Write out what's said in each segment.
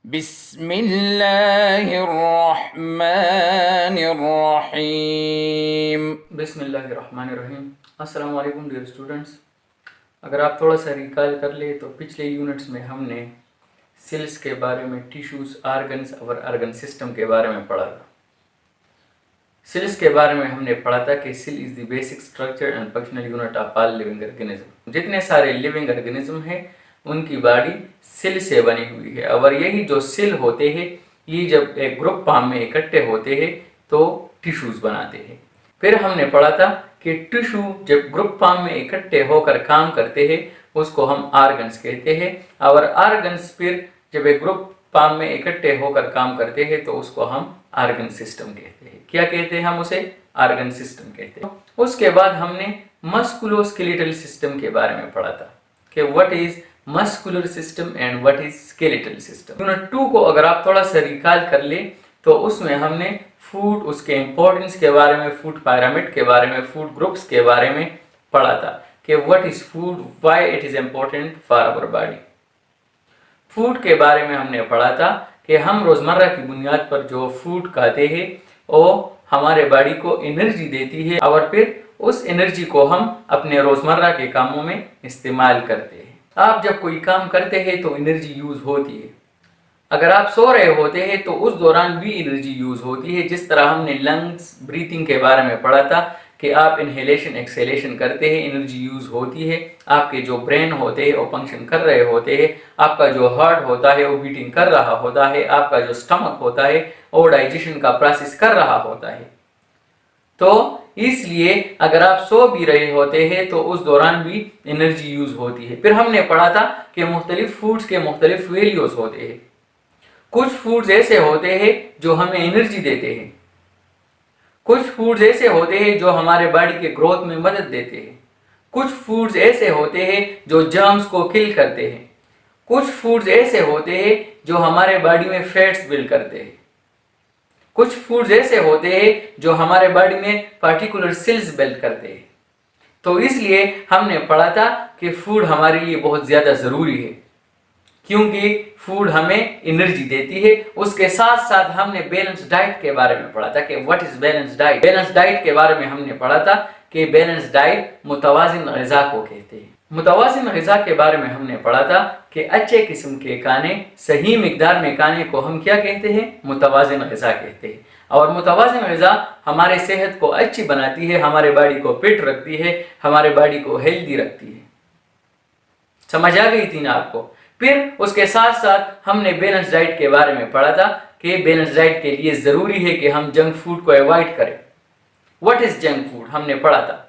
बिस्मिल्लाहिर्रहमानिर्रहीम। बिस्मिल्लाहिर्रहमानिर्रहीम। अस्सलाम वालेकुम डियर स्टूडेंट्स। अगर आप थोड़ा सा रिकॉल कर ले तो पिछले यूनिट्स में हमने सेल्स के बारे में, टिश्यूज, आर्गन्स और आर्गन सिस्टम के बारे में पढ़ा था। सेल्स के बारे में हमने पढ़ा था कि cell is the basic structure and functional unit of all living organism. जितने सारे लिविंग ऑर्गेनिज्म हैं उनकी बॉडी सेल से बनी हुई है, और यही जो सेल होते हैं ये जब एक ग्रुप फॉर्म में इकट्ठे होते हैं तो टिश्यूज बनाते हैं। फिर हमने पढ़ा था कि टिश्यू जब ग्रुप फॉर्म में इकट्ठे होकर काम करते हैं उसको हम आर्गन्स कहते हैं, और आर्गन्स फिर जब एक ग्रुप फॉर्म में इकट्ठे होकर काम करते हैं तो उसको हम आर्गन सिस्टम कहते हैं। क्या कहते हैं हम उसे? आर्गन सिस्टम कहते हैं। उसके बाद हमने मस्कुलोस्केलेटल सिस्टम के बारे में पढ़ा था कि what is muscular system and what is skeletal system. Unit 2 को अगर आप थोड़ा सा रिकॉल कर ले तो उसमें हमने फूड, उसके इंपॉर्टेंस के बारे में, फूड पिरामिड के बारे में, फूड ग्रुप्स के बारे में पढ़ा था कि what is food, why it is important for our body. Food के बारे में हमने पढ़ा था कि हम रोजमर्रा की बुनियाद पर जो फूड खाते हैं वो हमारे बॉडी को एनर्जी देती है, और फिर उस एनर्जी को हम अपने रोजमर्रा के कामों में इस्तेमाल करते हैं। आप जब कोई काम करते हैं तो एनर्जी यूज होती है। अगर आप सो रहे होते हैं तो उस दौरान भी एनर्जी यूज होती है। जिस तरह हमने लंग्स, ब्रीथिंग के बारे में पढ़ा था कि आप इनहेलेशन एक्सहेलेशन करते हैं, एनर्जी यूज होती है। आपके जो ब्रेन होते हैं वो फंक्शन कर रहे होते हैं, आपका जो हार्ट होता है वो बीटिंग कर रहा होता है, आपका जो स्टमक होता है वो डाइजेशन का प्रोसेस कर रहा होता है। तो इसलिए अगर आप सो भी रहे होते हैं तो उस दौरान भी एनर्जी यूज होती है। फिर हमने पढ़ा था कि मुख्तलिफ फूड्स के मुख्तलिफ वैल्यूज होते हैं। कुछ फूड्स ऐसे होते हैं जो हमें एनर्जी देते हैं, कुछ फूड्स ऐसे होते हैं जो हमारे बॉडी के ग्रोथ में मदद देते हैं, कुछ फूड्स ऐसे होते हैं जो जर्म्स को किल करते हैं, कुछ फूड्स ऐसे होते हैं जो हमारे बॉडी में फैट्स बिल्ड करते हैं, कुछ फूड्स ऐसे होते हैं जो हमारे बॉडी में पार्टिकुलर सेल्स बिल्ड करते हैं। तो इसलिए हमने पढ़ा था कि फूड हमारे लिए बहुत ज़्यादा ज़रूरी है, क्योंकि फूड हमें एनर्जी देती है। उसके साथ साथ हमने बैलेंस डाइट के बारे में पढ़ा था कि what is balance diet. Balance diet के बारे में हमने पढ़ा था कि बैलेंस डाइट मुतवाजिन ग़िज़ा को कहते हैं। मुतवाजिन ग़िज़ा के बारे में हमने पढ़ा था कि अच्छे किस्म के खाने, सही मिकदार में खाने को हम क्या कहते हैं? मुतवाजिन ग़िज़ा कहते हैं। और मुतवाजिन ग़िज़ा हमारे सेहत को अच्छी बनाती है, हमारे बॉडी को फिट रखती है, हमारे बॉडी को हेल्दी रखती है। समझ आ गई थी ना आपको? फिर उसके साथ साथ हमने बैलेंस डाइट के बारे में पढ़ा था कि बैलेंस डाइट के लिए ज़रूरी है कि हम जंक फूड को अवॉइड करें। व्हाट इज जंक फूड हमने पढ़ा था।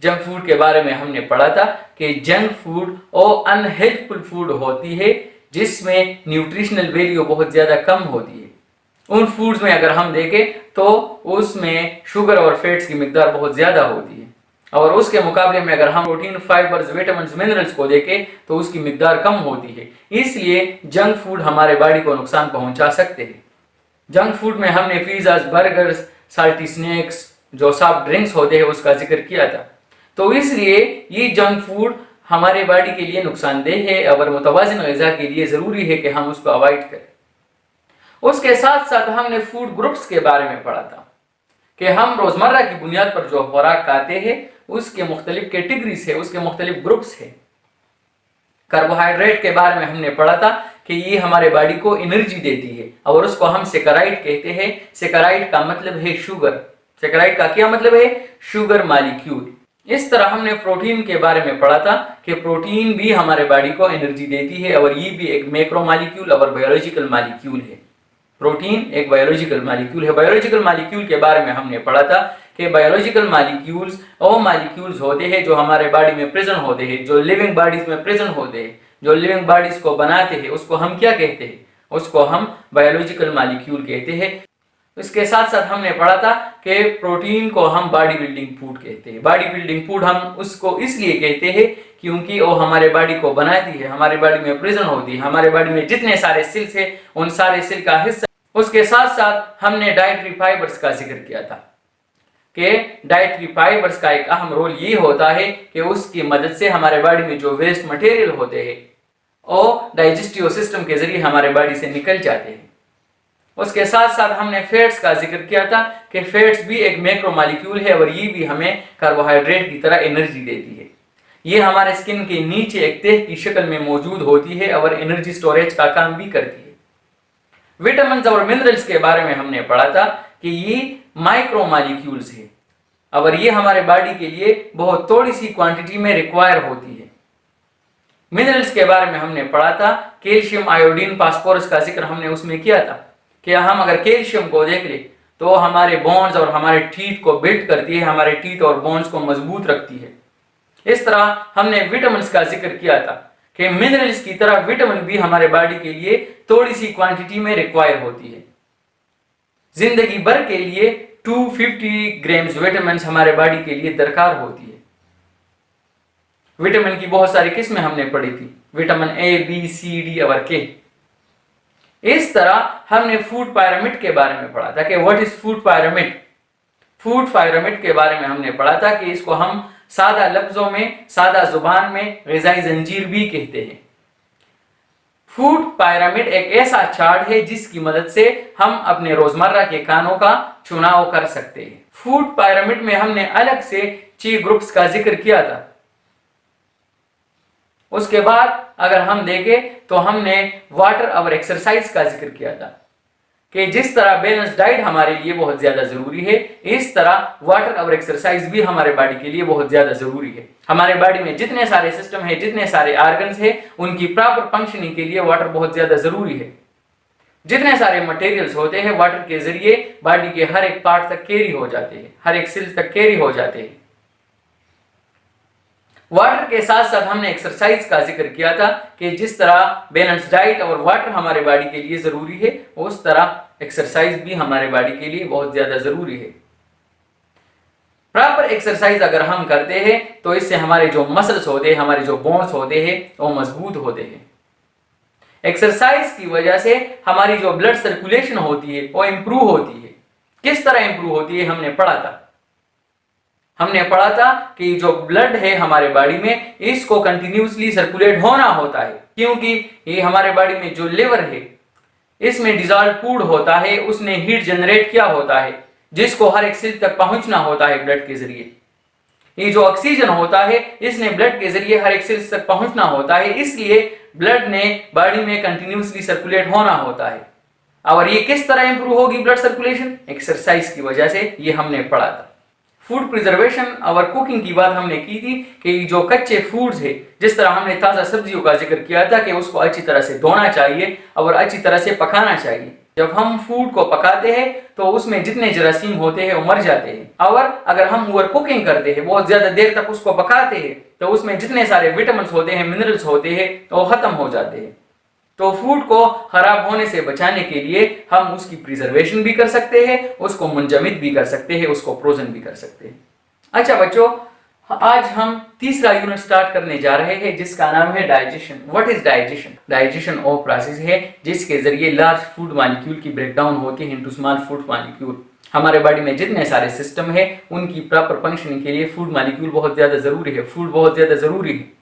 जंक फूड के बारे में हमने पढ़ा था कि जंक फूड और अनहेल्थफुल फूड होती है जिसमें न्यूट्रिशनल वैल्यू बहुत ज़्यादा कम होती है। उन फूड्स में अगर हम देखें तो उसमें शुगर और फैट्स की मिकदार बहुत ज़्यादा होती है, और उसके मुकाबले में अगर हम प्रोटीन, फाइबर्स, विटामिन, मिनरल्स को देखें तो उसकी मिकदार कम होती है। इसलिए जंक फूड हमारे बॉडी को नुकसान पहुंचा सकते हैं। जंक फूड में हमने पिज़्ज़ास, बर्गर्स, साल्टी स्नैक्स, जो सॉफ्ट ड्रिंक्स होते हैं उसका जिक्र किया था। तो इसलिए ये जंक फूड हमारे बॉडी के लिए नुकसानदेह है, और मुतवाज़िन ग़िज़ा के लिए ज़रूरी है कि हम उसको अवॉइड करें। उसके साथ साथ हमने फूड ग्रुप्स के बारे में पढ़ा था कि हम रोज़मर्रा की बुनियाद पर जो खुराक खाते हैं उसके मुख्तलिफ कैटेगरीज है, उसके मुख्तलिफ ग्रुप्स है। कार्बोहाइड्रेट के बारे में हमने पढ़ा था कि ये हमारे बॉडी को एनर्जी देती है, और उसको हम सेकेराइड कहते हैं। सेकेराइड का मतलब है शुगर। सेकेराइड का क्या मतलब है? Sugar molecule. इस तरह हमने प्रोटीन के बारे में पढ़ा था कि प्रोटीन भी हमारे बॉडी को एनर्जी देती है, और ये भी एक मैक्रो मॉलिक्यूल और बायोलॉजिकल मॉलिक्यूल है। प्रोटीन एक बायोलॉजिकल मॉलिक्यूल है। बायोलॉजिकल मॉलिक्यूल के बारे में हमने पढ़ा था कि बायोलॉजिकल मॉलिक्यूल्स वो मॉलिक्यूल्स होते हैं जो हमारे बॉडी में प्रेजेंट होते हैं, जो लिविंग बॉडीज में प्रेजेंट होते हैं, जो लिविंग बॉडीज को बनाते हैं, उसको हम क्या कहते हैं? उसको हम बायोलॉजिकल मॉलिक्यूल कहते हैं। इसके साथ साथ हमने पढ़ा था कि प्रोटीन को हम बॉडी बिल्डिंग फूड कहते हैं। बॉडी बिल्डिंग फूड हम उसको इसलिए कहते हैं क्योंकि वो हमारे बॉडी को बनाती है, हमारे बॉडी में प्रेजेंट होती है, हमारे बॉडी में जितने सारे सेल्स है उन सारे सेल का हिस्सा। उसके साथ साथ हमने डाइटरी फाइबर्स का जिक्र किया था कि डाइटरी फाइबर्स का एक अहम रोल ये होता है कि उसकी मदद से हमारे बॉडी में जो वेस्ट मटेरियल होते हैं और डाइजेस्टिव सिस्टम के जरिए हमारे बॉडी से निकल जाते हैं। उसके साथ साथ हमने फैट्स का जिक्र किया था कि फैट्स भी एक मैक्रोमॉलिक्यूल है और ये भी हमें कार्बोहाइड्रेट की तरह एनर्जी देती है। ये हमारे स्किन के नीचे एक तह की शक्ल में मौजूद होती है और एनर्जी स्टोरेज का काम भी करती है। विटामिन और मिनरल्स के बारे में हमने पढ़ा था कि ये माइक्रोमॉलिक्यूल्स है और ये हमारे बॉडी के लिए बहुत थोड़ी सी क्वांटिटी में रिक्वायर होती है। मिनरल्स के बारे में हमने पढ़ा था, कैल्शियम, आयोडीन, फास्फोरस का जिक्र हमने उसमें किया था कि हम अगर कैल्शियम को देख ले तो हमारे बोन्स और हमारे टीथ को बिल्ड करती है, हमारे टीथ और बोन्स को मजबूत रखती है। इस तरह हमने विटामिन का जिक्र किया था कि मिनरल्स की तरह विटामिन भी हमारे बॉडी के लिए थोड़ी सी क्वांटिटी में रिक्वायर होती है। जिंदगी भर के लिए 250 ग्राम्स विटामिन हमारे बॉडी के लिए दरकार होती है। विटामिन की बहुत सारी किस्में हमने पढ़ी थी, vitamin A, B, C, D और के। इस तरह हमने फूड पिरामिड के बारे में पढ़ा था कि what is food pyramid. Food pyramid के बारे में हमने पढ़ा था कि इसको हम सादा लफ्जों में, सादा जुबान में ग़िज़ाई जंजीर भी कहते हैं। फूड पिरामिड एक ऐसा चार्ट है जिसकी मदद से हम अपने रोजमर्रा के खानों का चुनाव कर सकते हैं। फूड पिरामिड में हमने अलग से 6 ग्रुप्स का जिक्र किया था। उसके बाद अगर हम देखें तो हमने वाटर और एक्सरसाइज का जिक्र किया था कि जिस तरह बैलेंस डाइट हमारे लिए बहुत ज्यादा जरूरी है, इस तरह वाटर और एक्सरसाइज भी हमारे बॉडी के लिए बहुत ज्यादा जरूरी है। हमारे बॉडी में जितने सारे सिस्टम है, जितने सारे ऑर्गन्स है, उनकी प्रॉपर फंक्शनिंग के लिए वाटर बहुत ज्यादा जरूरी है। जितने सारे मटेरियल्स होते हैं वाटर के जरिए बॉडी के हर एक पार्ट तक कैरी हो जाते हैं, हर एक सेल तक कैरी हो जाते हैं। वाटर के साथ साथ हमने एक्सरसाइज का जिक्र किया था कि जिस तरह बैलेंस डाइट और वाटर हमारे बॉडी के लिए जरूरी है, उस तरह एक्सरसाइज भी हमारे बॉडी के लिए बहुत ज्यादा जरूरी है। प्रॉपर एक्सरसाइज अगर हम करते हैं तो इससे हमारे जो मसल्स होते हैं, हमारे जो बोन्स होते हैं, वो मजबूत होते हैं। एक्सरसाइज की वजह से हमारी जो ब्लड सर्कुलेशन होती है वो इंप्रूव होती है। किस तरह इंप्रूव होती है हमने पढ़ा था कि जो ब्लड है हमारे बॉडी में, इसको कंटिन्यूसली सर्कुलेट होना होता है, क्योंकि ये हमारे बॉडी में जो लिवर है इसमें डिजॉल्व फूड होता है, उसने हीट जनरेट किया होता है जिसको हर एक सेल तक पहुंचना होता है ब्लड के जरिए। ये जो ऑक्सीजन होता है इसने ब्लड के जरिए हर एक सेल तक पहुंचना होता है, इसलिए ब्लड ने बॉडी में कंटिन्यूसली सर्कुलेट होना होता है। और ये किस तरह इंप्रूव होगी ब्लड सर्कुलेशन? एक्सरसाइज की वजह से, ये हमने पढ़ा था। फूड प्रिजर्वेशन और कुकिंग की बात हमने की थी कि जो कच्चे फूड्स है, जिस तरह हमने ताज़ा सब्जियों का जिक्र किया था कि उसको अच्छी तरह से धोना चाहिए और अच्छी तरह से पकाना चाहिए। जब हम फूड को पकाते हैं तो उसमें जितने जरासीम होते हैं वो मर जाते हैं, और अगर हम ओवर कुकिंग करते हैं, बहुत ज़्यादा देर तक उसको पकाते हैं, तो उसमें जितने सारे विटामिन होते हैं, मिनरल्स होते हैं, वो ख़त्म हो जाते हैं। तो फूड को खराब होने से बचाने के लिए हम उसकी प्रिजर्वेशन भी कर सकते हैं, उसको मुंजमद भी कर सकते हैं, उसको फ्रोजन भी कर सकते हैं। अच्छा बच्चों, आज हम तीसरा यूनिट स्टार्ट करने जा रहे हैं जिसका नाम है digestion. What is digestion? Digestion वो प्रोसेस है जिसके जरिए लार्ज फूड मॉलिक्यूल की ब्रेकडाउन होती है इनटू स्मॉल फूड मॉलिक्यूल। हमारे बॉडी में जितने सारे सिस्टम है उनकी प्रॉपर फंक्शनिंग के लिए फूड मॉलिक्यूल बहुत ज्यादा जरूरी है, फूड बहुत ज्यादा जरूरी है।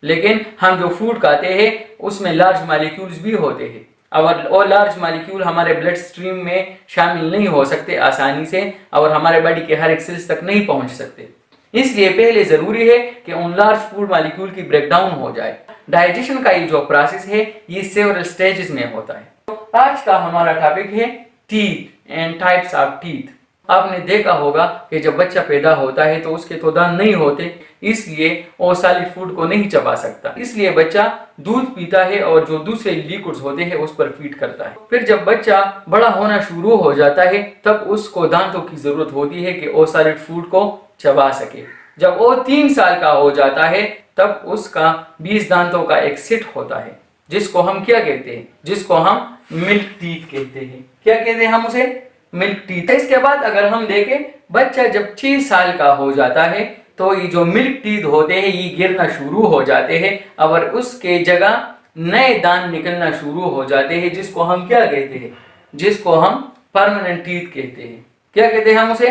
लेकिन हम जो फूड खाते हैं उसमें लार्ज मॉलिक्यूल्स भी होते हैं, और वो लार्ज मॉलिक्यूल हमारे ब्लड स्ट्रीम में शामिल नहीं हो सकते आसानी से, और हमारे बॉडी के हर एक सेल्स तक नहीं पहुंच सकते। इसलिए पहले जरूरी है कि उन लार्ज फूड मॉलिक्यूल की ब्रेकडाउन हो जाए। डाइजेशन का ये जो प्रोसेस है ये सेवरल स्टेजेस में होता है। तो आज का हमारा टॉपिक है teeth and types of teeth. आपने देखा होगा कि जब बच्चा पैदा होता है तो उसके तो दांत नहीं होते, इसलिए वो सॉलिड फूड को नहीं चबा सकता, इसलिए बच्चा दूध पीता है और जो दूसरे लिक्विड्स होते हैं उस पर फीड करता है। फिर जब बच्चा बड़ा होना शुरू हो जाता है तब उसको दांतों की जरूरत होती है कि वो सॉलिड फूड को चबा सके। जब वो 3 साल का हो जाता है तब उसका 20 दांतों का एक सेट होता है जिसको हम क्या कहते हैं? जिसको हम मिल्क टीथ कहते हैं। क्या कहते हैं हम उसे? Milk teeth. इसके बाद अगर हम देखें, बच्चा जब 6 साल का हो जाता है तो ये जो मिल्क टीथ होते हैं ये गिरना शुरू हो जाते हैं और उसके जगह नए दांत निकलना शुरू हो जाते हैं, जिसको हम क्या कहते हैं? जिसको हम परमानेंट टीथ कहते हैं। क्या कहते हैं हम उसे?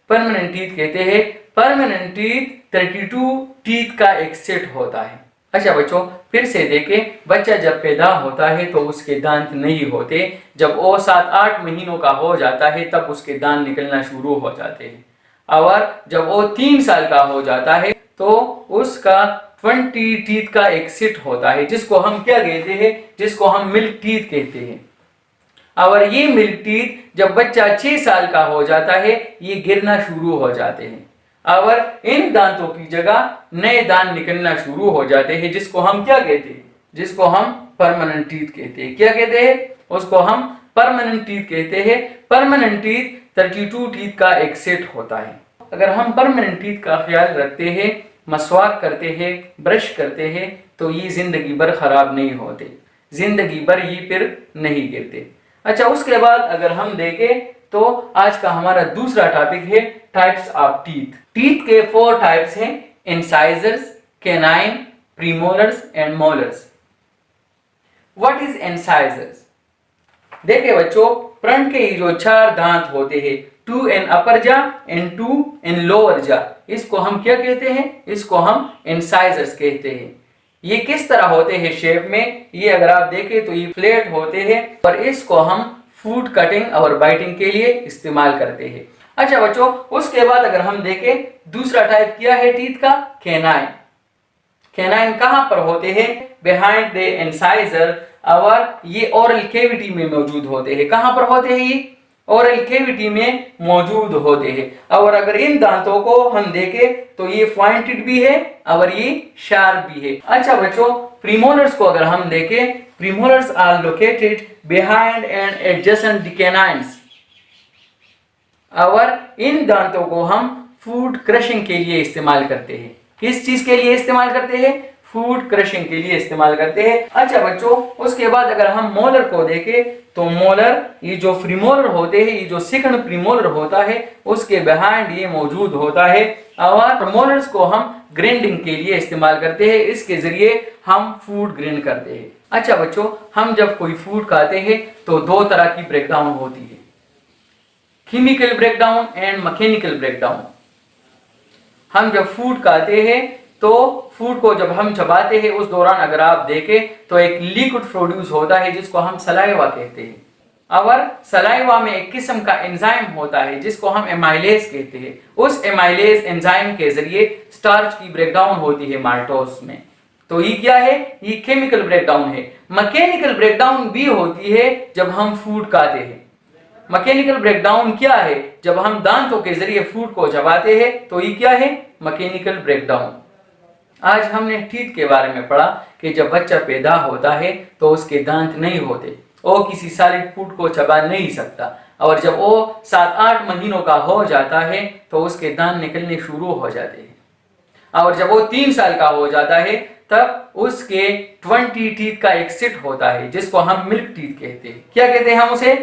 परमानेंट टीथ कहते हैं। परमानेंट टीथ 32 टीथ का एक सेट होता है। अच्छा बच्चों, फिर से देखें, बच्चा जब पैदा होता है तो उसके दांत नहीं होते। जब वो 7-8 महीनों का हो जाता है तब उसके दांत निकलना शुरू हो जाते हैं। और जब वो 3 साल का हो जाता है तो उसका 20 टीथ का एक सेट होता है, जिसको हम क्या कहते हैं, जिसको हम मिल्क टीथ कहते हैं। और ये मिल्क टीथ जब बच्चा 6 साल का हो जाता है ये गिरना शुरू हो जाते हैं और इन दांतों की जगह नए दांत निकलना शुरू हो जाते हैं, जिसको हम क्या कहते हैं, जिसको हम परमानेंट टीथ कहते हैं। क्या कहते हैं, उसको हम परमानेंट टीथ कहते हैं। परमानेंट टीथ 32 टीथ का एक सेट होता है। अगर हम परमानेंट टीथ का ख्याल रखते हैं, मसवाक करते हैं, ब्रश करते हैं, तो ये जिंदगी भर खराब नहीं होते, जिंदगी भर ये फिर नहीं गिरते। अच्छा, उसके बाद अगर हम देखें तो आज का हमारा दूसरा टॉपिक है टाइप्स ऑफ टीथ। टीथ के 4 टाइप्स हैं, incisors, canine, premolars and molars. What is incisors? देखिए बच्चों, फ्रंट के जो 4 दांत होते हैं, 2 इन अपर जा एंड 2 इन लोअर जा, इसको हम क्या कहते हैं, इसको हम इंसाइजर्स कहते हैं। ये किस तरह होते हैं शेप में, ये अगर आप देखें तो ये फ्लैट होते हैं और इसको हम फूड कटिंग और बाइटिंग के लिए इस्तेमाल करते हैं। अच्छा बच्चों, उसके बाद अगर हम देखें दूसरा टाइप क्या है टीथ का, कैनाइन। कैनाइन कहां पर होते हैं, बिहाइंड द इंसाइजर, और ये ओरल कैविटी में मौजूद होते हैं। कहां पर होते हैं ये, ओरल कैविटी में मौजूद होते हैं। और अगर इन दांतों को हम देखें तो ये पॉइंटेड भी है और ये शार्प भी है। अच्छा बच्चों, प्रीमोलर्स को अगर हम देखें, premolars are located behind and adjacent the canines, और इन दांतों को हम फूड क्रशिंग के लिए इस्तेमाल करते हैं। किस चीज के लिए इस्तेमाल करते हैं, फूड क्रशिंग के लिए इस्तेमाल करते हैं। अच्छा बच्चों, उसके बाद अगर हम मोलर को देखें तो मोलर, ये जो प्रीमोलर होते हैं, ये जो सेकंड प्रीमोलर होता है उसके बिहाइंड ये मौजूद होता है, और मोलर्स को हम ग्राइंडिंग के लिए इस्तेमाल करते हैं। इसके जरिए हम फूड ग्राइंड करते हैं। अच्छा बच्चों, हम जब कोई फूड खाते हैं तो 2 तरह की ब्रेकडाउन होती है, chemical breakdown and mechanical breakdown. हम जब फूड खाते हैं तो फूड को जब हम चबाते हैं उस दौरान अगर आप देखें तो एक लिक्विड प्रोड्यूस होता है जिसको हम सलाइवा कहते हैं, और सलाइवा में एक किस्म का एंजाइम होता है जिसको हम एमाइलेज कहते हैं। उस एमाइलेज एंजाइम के जरिए स्टार्च की ब्रेकडाउन होती है माल्टोस में। तो ये क्या है, ये केमिकल ब्रेकडाउन है। मैकेनिकल ब्रेकडाउन भी होती है जब हम फूड खाते हैं। मैकेनिकल ब्रेकडाउन क्या है, जब हम दांतों के जरिए फूड को चबाते हैं तो ये क्या है, मैकेनिकल ब्रेकडाउन। आज हमने टीथ के बारे में पढ़ा कि जब बच्चा पैदा होता है तो उसके दांत नहीं होते, वो किसी सॉलिड फूड को चबा नहीं सकता, और जब वो 7-8 महीनों का हो जाता है तो उसके दांत निकलने शुरू हो जाते हैं, और जब वो 3 साल का हो जाता है तब उसके 20 टीथ का एक सेट होता है जिसको हम मिल्क टीथ कहते हैं। क्या कहते हैं हम उसे,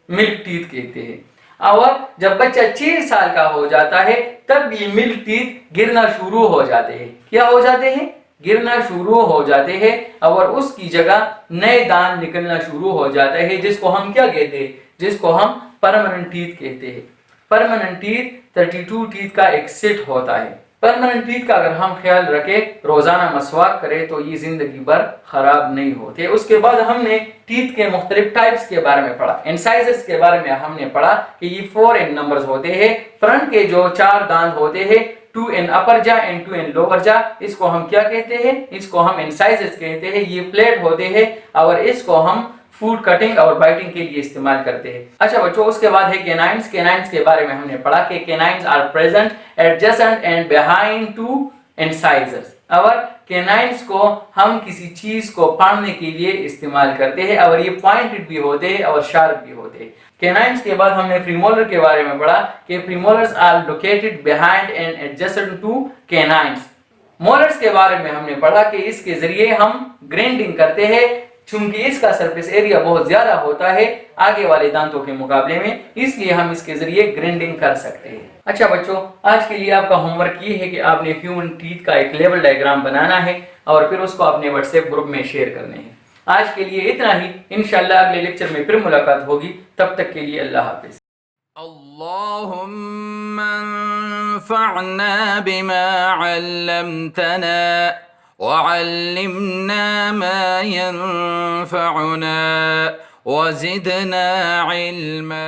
मिल्क टीथ कहते हैं। और जब बच्चा 6 साल का हो जाता है तब ये मिल्क टीथ गिरना शुरू हो जाते हैं। क्या हो जाते हैं, गिरना शुरू हो जाते हैं, और उसकी जगह नए दांत निकलना शुरू हो जाते हैं, जिसको हम क्या कहते हैं, जिसको हम परमानेंट टीथ कहते हैं। परमानेंट टीथ 32 टीथ का एक सेट होता है। परमानेंट टीथ का अगर हम ख्याल रखें, रोजाना मसवाक करें, तो ये जिंदगी भर खराब नहीं होते। उसके बाद हमने टीथ के मुख्तलिफ टाइप्स के बारे में पढ़ा। इंसाइजर्स के बारे में हमने पढ़ा कि ये 4 इन नंबर्स होते हैं। फ्रंट के जो 4 दांत होते हैं, 2 इन अपर जा एंड 2 इन लोअर जा, इसको हम क्या कहते हैं, इसको हम इंसाइजर्स कहते हैं। ये फ्लैट होते हैं और इसको हम फूड कटिंग और बाइटिंग के लिए इस्तेमाल करते हैं। अच्छा बच्चों, उसके बाद है कैनाइन्स। कैनाइन्स के बारे में हमने पढ़ा कि canines are present adjacent and behind to incisors, और कैनाइन्स को हम किसी चीज को फाड़ने के लिए इस्तेमाल करते हैं, और ये पॉइंटेड भी होते हैं और शार्प भी होते हैं। कैनाइन्स के बाद हमने प्रीमोलर के बारे में पढ़ा कि premolars are located behind and adjacent to canines. Molars के बारे में हमने पढ़ा कि इसके जरिए हम ग्राइंडिंग करते हैं, चूंकि इसका सरफेस एरिया बहुत ज्यादा होता है आगे वाले दांतों के मुकाबले में, इसलिए हम इसके जरिए ग्राइंडिंग कर सकते हैं। अच्छा बच्चों, आज के लिए आपका होमवर्क ये है कि आपने ह्यूमन टीथ का एक लेवल डायग्राम बनाना है और फिर उसको अपने व्हाट्सएप ग्रुप में शेयर करने हैं। आज के लिए इतना ही, इंशाल्लाह अगले लेक्चर में फिर मुलाकात होगी। तब तक के लिए अल्लाह हाफिज। अल्लाहुम्मा अन्फ़अना बिमा अल्लमतना वअल्लिमना मा यंफउना वज़िदना इल्मा।